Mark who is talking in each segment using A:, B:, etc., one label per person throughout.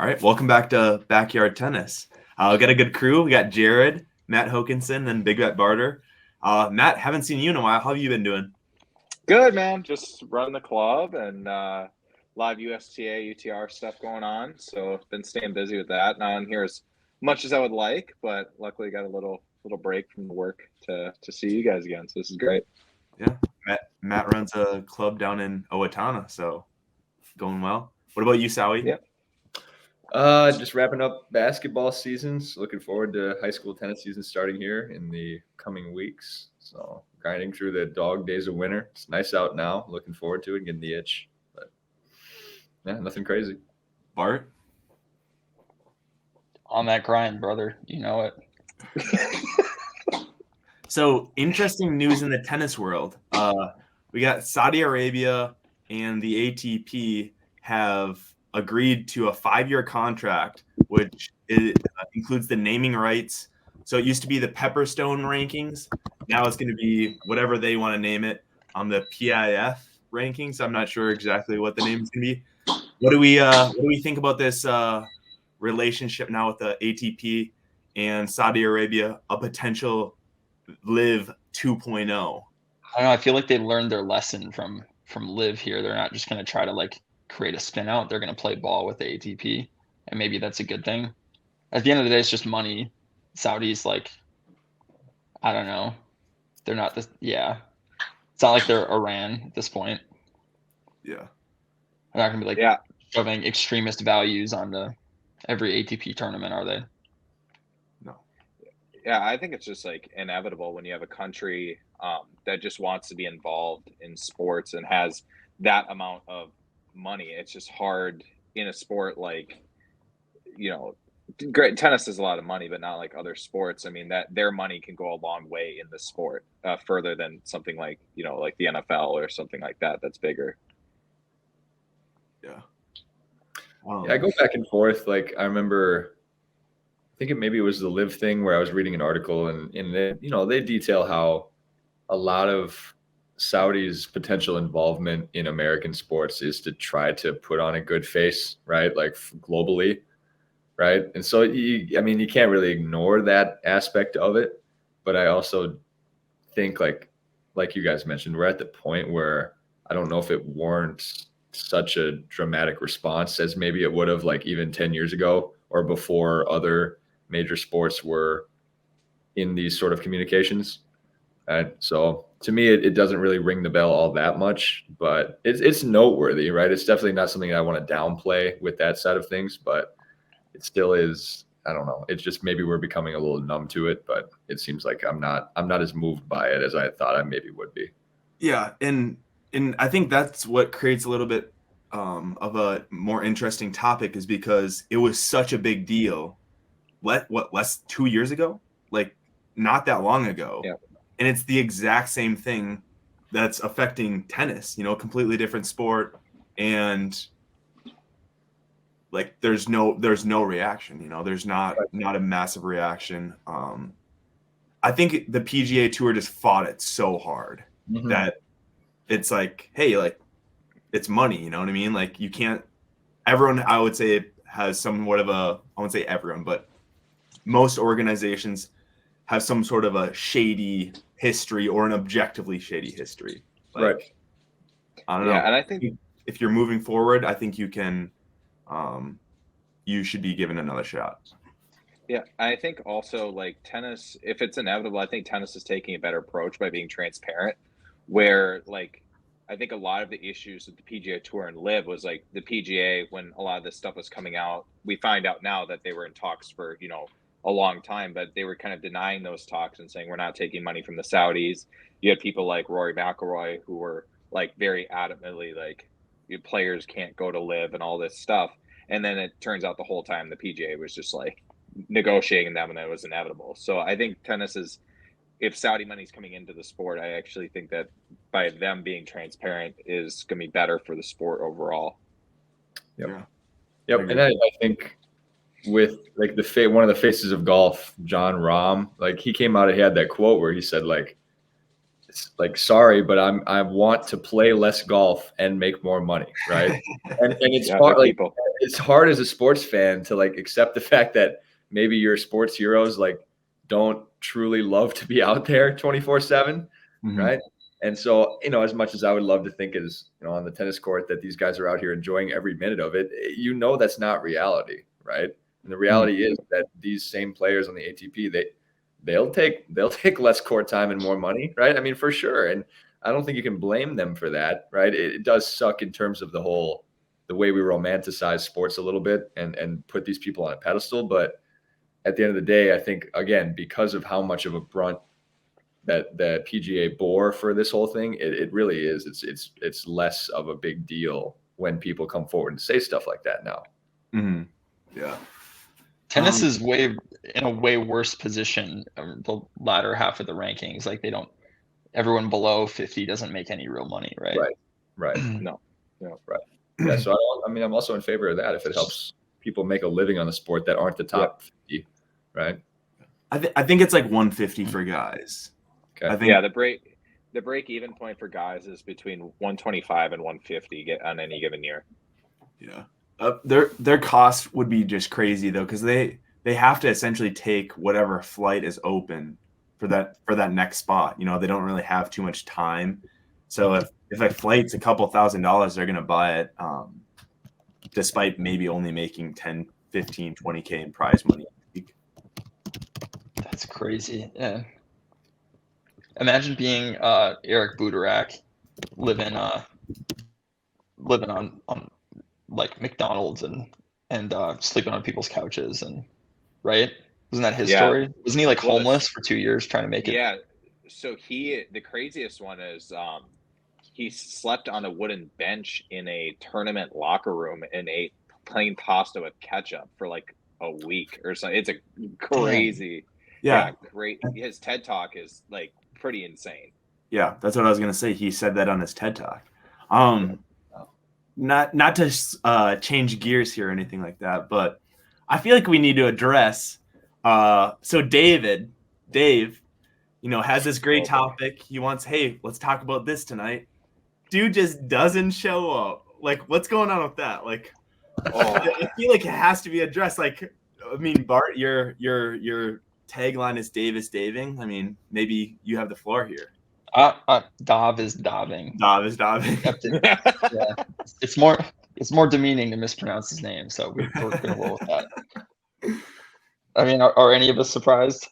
A: All right, welcome back to Backyard Tennis. We got a good crew. We got Jared, Matt Hokinson, and Big Bet Barter. Matt, haven't seen you in a while. How have you been doing?
B: Good, man. Just running the club and live USTA, UTR stuff going on. So been staying busy with that. Not on here as much as I would like, but luckily got a little break from the work to see you guys again. So this is great.
A: Yeah, Matt runs a club down in Owatonna, so going well. What about you, Sowie?
B: Yeah.
C: Just wrapping up basketball seasons. Looking forward to high school tennis season starting here in the coming weeks. So grinding through the dog days of winter. It's nice out now. Looking forward to it, getting the itch. But yeah, nothing crazy.
A: Bart?
D: On that grind, brother. You know it.
A: So interesting news in the tennis world. We got Saudi Arabia and the ATP have agreed to a 5-year contract, which includes the naming rights. So it used to be the Pepperstone rankings. Now it's going to be whatever they want to name it on the PIF rankings. I'm not sure exactly what the name is going to be. What do we think about this relationship now with the ATP and Saudi Arabia, a potential Live 2.0?
D: I don't know. I feel like they learned their lesson from Live here. They're not just going to try to create a spin out. They're going to play ball with the ATP, and maybe that's a good thing. At the end of the day, it's just money. Saudis, I don't know. They're not this. Yeah, it's not like they're Iran at this point.
A: Yeah,
D: They're not going to be shoving extremist values onto every ATP tournament, are they?
A: No.
B: Yeah, I think it's just inevitable when you have a country that just wants to be involved in sports and has that amount of money. It's just hard in a sport great tennis is a lot of money, but not like other sports. I mean, that their money can go a long way in the sport, further than something like the NFL or something like that. That's bigger.
A: Yeah.
C: I go back and forth. I remember, I think maybe it was the Live thing where I was reading an article and they detail how a lot of Saudi's potential involvement in American sports is to try to put on a good face, right? Globally, right? And so, you can't really ignore that aspect of it. But I also think like you guys mentioned, we're at the point where I don't know if it warrants such a dramatic response as maybe it would have even 10 years ago or before other major sports were in these sort of communications. Right? So to me, it doesn't really ring the bell all that much, but it's noteworthy, right? It's definitely not something I want to downplay with that side of things, but it still is. I don't know. It's just maybe we're becoming a little numb to it, but it seems like I'm not as moved by it as I thought I maybe would be.
A: Yeah, and I think that's what creates a little bit of a more interesting topic, is because it was such a big deal. Less 2 years ago? Not that long ago.
B: Yeah.
A: And it's the exact same thing that's affecting tennis, completely different sport. And there's no reaction, there's not a massive reaction. I think the PGA Tour just fought it so hard that it's hey, it's money, you know what I mean? You can't, everyone, I would say, has somewhat of I won't say everyone, but most organizations have some sort of a shady history or an objectively shady history.
C: Right.
A: I don't know.
B: Yeah, and I think
A: if you're moving forward, I think you can, you should be given another shot.
B: Yeah, I think also tennis, if it's inevitable, I think tennis is taking a better approach by being transparent, where I think a lot of the issues with the PGA Tour and Live was the PGA, when a lot of this stuff was coming out, we find out now that they were in talks for, a long time, but they were kind of denying those talks and saying, we're not taking money from the Saudis. You had people like Rory McIlroy who were very adamantly your players can't go to Live and all this stuff. And then it turns out the whole time the PGA was just negotiating them, and that was inevitable. So I think tennis is, if Saudi money's coming into the sport, I actually think that by them being transparent is going to be better for the sport overall.
C: Yep.
A: Yeah.
C: Yep. And I think with one of the faces of golf, John Rahm, he came out and he had that quote where he said it's like, sorry, but I want to play less golf and make more money, right? And it's hard, like it's hard as a sports fan to like accept the fact that maybe your sports heroes like don't truly love to be out there 24/7, right? And so, you know, as much as I would love to think as, you know, on the tennis court that these guys are out here enjoying every minute of it, you know, that's not reality, right? And the reality is that these same players on the ATP, they'll take less court time and more money, right? I mean, for sure. And I don't think you can blame them for that, right? It does suck in terms of the way we romanticize sports a little bit and put these people on a pedestal. But at the end of the day, I think, again, because of how much of a brunt that the PGA bore for this whole thing, it really is. It's less of a big deal when people come forward and say stuff like that now.
A: Yeah.
D: Tennis is in a way worse position the latter half of the rankings. Like everyone below 50 doesn't make any real money, right?
C: Right.
B: No.
C: Right. Yeah. So I'm also in favor of that if it helps people make a living on the sport that aren't the top 50, right?
A: I think it's like 150 for guys.
C: Okay.
A: I think,
B: the break even point for guys is between 125 and 150 on any given year.
A: Yeah. Their cost would be just crazy though, because they have to essentially take whatever flight is open for that next spot. You know, they don't really have too much time. So if a flight's a couple $1,000s, they're gonna buy it, despite maybe only making 10, 15, 20K in prize money.
D: That's crazy. Yeah. Imagine being Eric Buderak, living on like McDonald's and sleeping on people's couches, and right? Wasn't that his story? Wasn't he like homeless for 2 years trying to make it?
B: Yeah. So the craziest one is he slept on a wooden bench in a tournament locker room and ate plain pasta with ketchup for like a week or something. It's a crazy. Great. His TED Talk is like pretty insane.
A: Yeah, that's what I was gonna say. He said that on his TED Talk. Not to change gears here or anything like that, but I feel like we need to address. So Dave, you know, has this great topic. He wants, hey, let's talk about this tonight. Dude just doesn't show up. Like, what's going on with that? Like, I feel like it has to be addressed. Like, I mean, Bart, your tagline is Dave is daving. I mean, maybe you have the floor here.
D: Dav is daving.
A: Dav is daving.
D: Yeah, it's more demeaning to mispronounce his name, so we're gonna roll with that. I mean, are any of us surprised?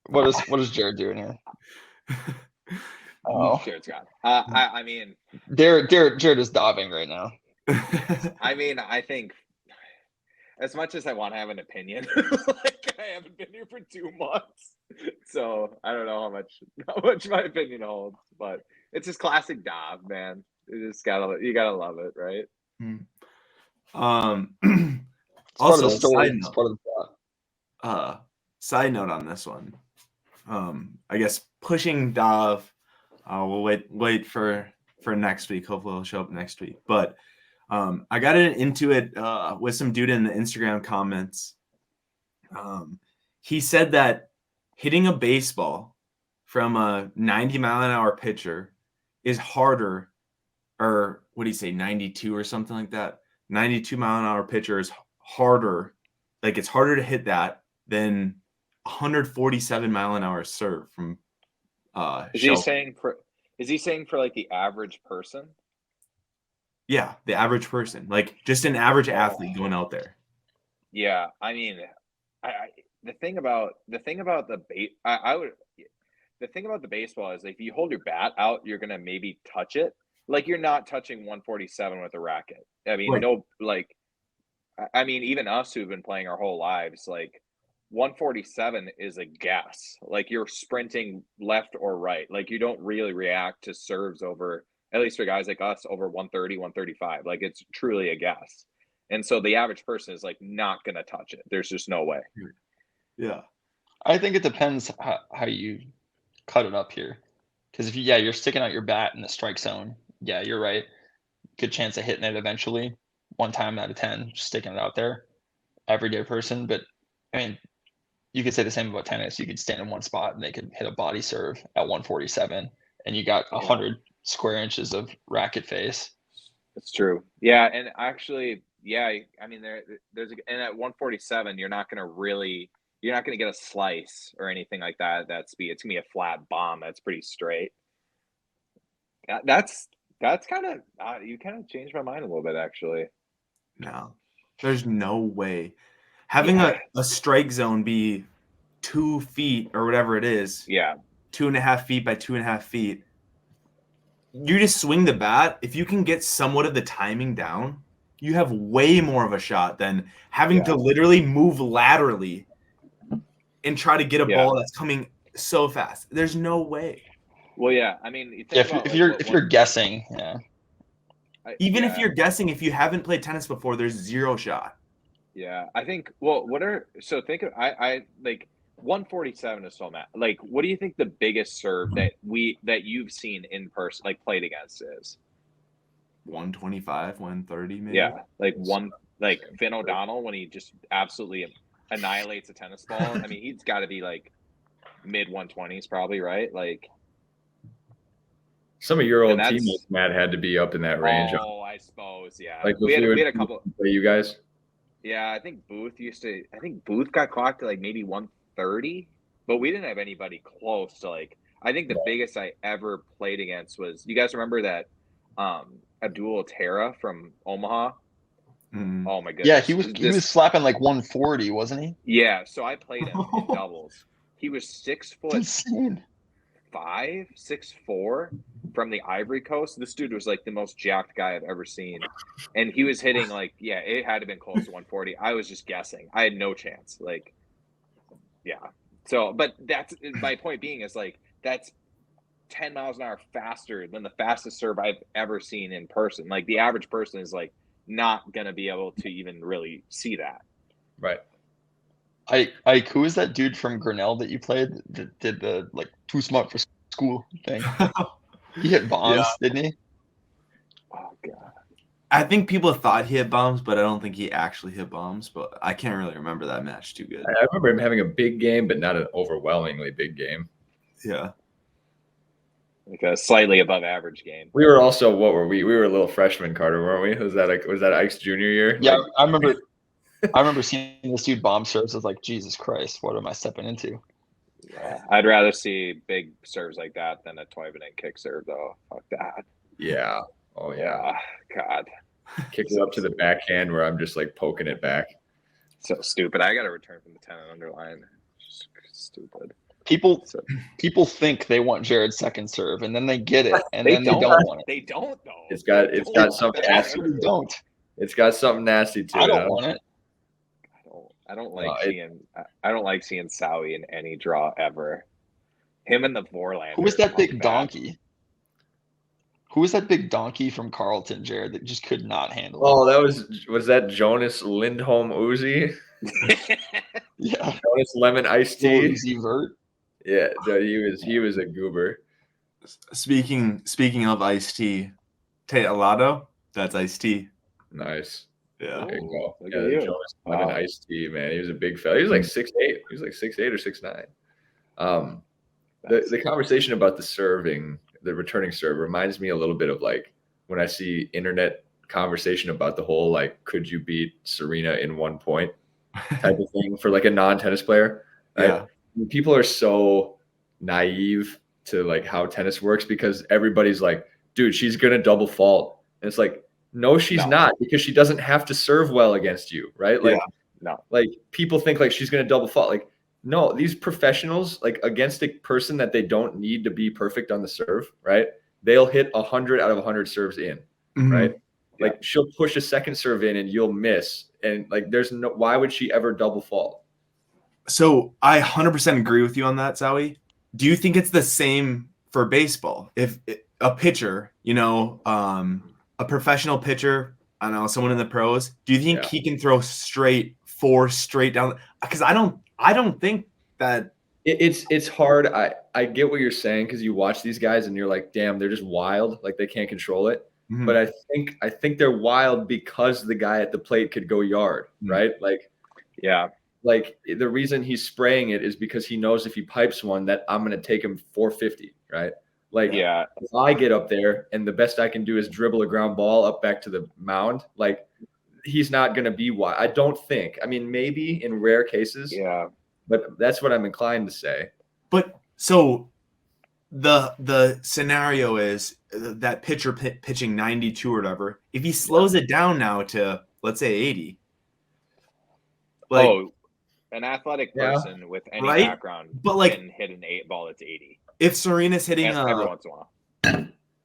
D: What is Jared doing here? Oh,
B: Jared's gone. I mean,
D: Jared is diving right now.
B: I mean, I think as much as I want to have an opinion, like I haven't been here for 2 months, so I don't know how much my opinion holds. But it's just classic Dav, man. You gotta love it, right?
A: Also,
D: part of the story. It's part of the plot.
A: Side note on this one. I guess pushing Dav. We'll wait for next week. Hopefully, he'll show up next week. But I got into it with some dude in the Instagram comments. He said that hitting a baseball from a 90-mile-an-hour pitcher is harder, or what do you say, 92 or something like that? 92-mile-an-hour pitcher is harder. Like, it's harder to hit than 147-mile-an-hour serve from
B: Is he saying for like the average person?
A: Yeah, the average person, like just an average athlete going out there.
B: Yeah, I mean, the thing about the baseball is like, if you hold your bat out, you're gonna maybe touch it. Like, you're not touching 147 with a racket. I mean, I mean, even us who've been playing our whole lives, like 147 is a guess. Like, you're sprinting left or right. Like, you don't really react to serves over, at least for guys like us, over 130, 135. Like, it's truly a guess. And so the average person is like not going to touch it. There's just no way.
A: Yeah.
D: I think it depends how you cut it up here. Because if you're sticking out your bat in the strike zone, yeah, you're right. Good chance of hitting it eventually. 1 time out of 10, just sticking it out there. Everyday person. But I mean, you could say the same about tennis. You could stand in one spot and they could hit a body serve at 147, and you got 100 square inches of racket face.
B: It's true. Yeah, and actually, yeah, I mean, and at 147, you're not going to get a slice or anything like that at that speed. It's going to be a flat bomb that's pretty straight. That's kind of you kind of changed my mind a little bit, actually.
A: No, there's no way having a strike zone be 2 feet or whatever it is.
B: Yeah,
A: 2.5 feet by 2.5 feet. You just swing the bat. If you can get somewhat of the timing down, you have way more of a shot than having to literally move laterally and try to get a ball that's coming so fast. There's no way.
B: Well, yeah. I mean,
D: if you're guessing,
A: even if you're guessing, if you haven't played tennis before, there's zero shot.
B: Yeah, I think. Well, think of I like 147 is so mad. Like, what do you think the biggest serve that you've seen in person, like played against, is?
A: 125, 130, maybe.
B: Yeah, like Finn O'Donnell when he just absolutely annihilates a tennis ball. I mean, he's got to be like mid 120s, probably, right? Like
C: some of your old teammates, Matt, had to be up in that range.
B: Oh, I suppose, yeah.
C: Like
B: we had a couple.
C: You guys.
B: Yeah, I think Booth got clocked to like maybe 130, but we didn't have anybody close to like. I think the biggest I ever played against was, you guys remember that Abdul Tara from Omaha?
A: Mm.
B: Oh my goodness.
D: Yeah, he was slapping like 140, wasn't he?
B: Yeah, so I played him in doubles. He was 6 foot
D: insane.
B: 5, 6'4" from the Ivory Coast. This dude was like the most jacked guy I've ever seen. And he was hitting like, it had to have been close to 140. I was just guessing. I had no chance. Like, yeah. So, but that's my point being is like, that's 10 miles an hour faster than the fastest serve I've ever seen in person. Like the average person is like not going to be able to even really see that.
C: Right.
D: Who is that dude from Grinnell that you played that did the like too smart for school thing? He hit bombs, didn't he?
B: Oh god.
A: I think people thought he hit bombs, but I don't think he actually hit bombs. But I can't really remember that match too good.
C: I remember him having a big game, but not an overwhelmingly big game.
A: Yeah.
B: Like a slightly above average game.
C: We were also, what were we? We were a little freshman, Carter, weren't we? Was that Ike's junior year?
D: Yeah, like, I remember seeing this dude bomb serves. I was like, Jesus Christ, what am I stepping into?
B: Yeah, I'd rather see big serves like that than a Toivonen kick serve, though. Fuck that.
C: Yeah. Oh yeah.
B: God.
C: Kick it up to the backhand where I'm just like poking it back.
B: So stupid. I got to return from the 10 and underline. Just stupid.
D: People think they want Jared's second serve, and then they get it, and then they don't want it.
B: They don't though.
C: It's got something nasty.
D: Don't.
C: It's got something nasty to it.
D: I don't want it.
B: I don't like seeing Sowie in any draw ever. Him and the Vorlander.
D: Who was that big donkey? Who was that big donkey from Carleton, Jared, that just could not handle it?
C: Oh, was that Jonas Lindholm Uzi?
D: Yeah.
C: Jonas Lemon Iced Tea.
D: Uzi Vert.
C: Yeah, he was a goober.
A: Speaking of iced tea, Tate Alado, that's iced tea.
C: Nice.
A: Yeah.
C: There you go.
B: Look
C: Yeah,
B: at you.
C: Jonas Lemon Iced Tea, man. He was a big fella. He was like 6'8". He was like 6'8" or 6'9". The conversation about the serving, the returning serve, reminds me a little bit of like when I see internet conversation about the whole like, could you beat Serena in 1 point type of thing for like a non-tennis player. Right?
A: Yeah.
C: People are so naive to like how tennis works because everybody's like, dude, she's going to double fault. And it's like, no, she's not, because she doesn't have to serve well against you. Right. Like, like people think like she's going to double fault. Like, no, these professionals, like against a person that they don't need to be perfect on the serve, right? They'll hit 100 out of 100 serves in, right? Like she'll push a second serve in and you'll miss. And like, why would she ever double fault?
A: So I 100% agree with you on that, Zowie. Do you think it's the same for baseball? If a pitcher, a professional pitcher, I don't know, someone in the pros, do you think he can throw four straight down? Because I don't think that
C: it's hard. I get what you're saying because you watch these guys and you're like, damn, they're just wild. Like they can't control it. Mm-hmm. But I think they're wild because the guy at the plate could go yard, right? Like,
B: yeah.
C: like the reason he's spraying it is because he knows if he pipes one that I'm going to take him 450, right? Like,
B: Yeah.
C: if I get up there and the best I can do is dribble a ground ball up back to the mound, like he's not going to be wide. I don't think. I mean, maybe in rare cases.
B: Yeah.
C: But that's what I'm inclined to say.
A: But so the scenario is that pitcher pitching 92 or whatever. If he slows it down now to, let's say, 80.
B: Like, an athletic person with any background
A: but like,
B: can hit an 8 ball that's 80.
A: If Serena's hitting
B: every once in a while,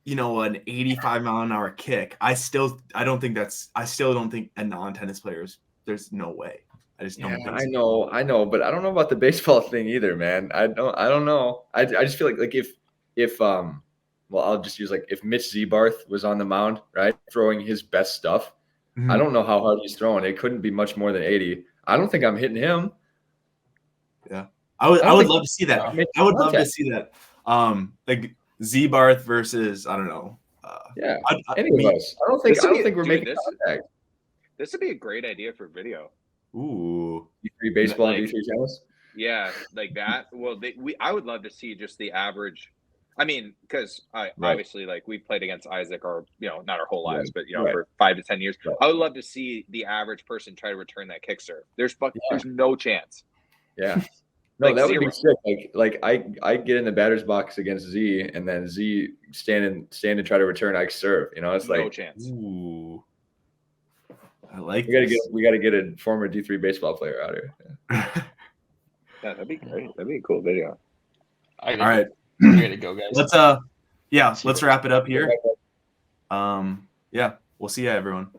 A: you know, an 85 mile an hour kick, I still don't think a non-tennis players, there's no way. I just don't think so.
C: I know, but I don't know about the baseball thing either, man. I don't know. I just feel like if well, I'll just use like if Mitch Zebarth was on the mound, right, throwing his best stuff, I don't know how hard he's throwing. It couldn't be much more than 80. I don't think I'm hitting him.
A: Yeah. I would love to see that. I would love to see that. Like Zebarth versus, I don't know.
C: Any of us. I don't think we're making contact.
B: This would be a great idea for video.
A: Ooh.
C: D3 baseball and D3 tennis?
B: Yeah, like that. Well, I would love to see just the average. I mean, because obviously, like we played against Isaac, not our whole lives, but for 5 to 10 years. I would love to see the average person try to return that kick serve. There's no chance.
C: Yeah. No, that would be sick. Like I get in the batter's box against Z, and then Z stand and try to return Ike's serve. It's like
B: no chance.
A: Ooh. I like.
C: We gotta get a former D3 baseball player out here.
B: Yeah, that'd be great. That'd be a cool video.
A: All right,
D: we gotta go, guys.
A: Let's wrap it up here. Yeah, we'll see you, everyone.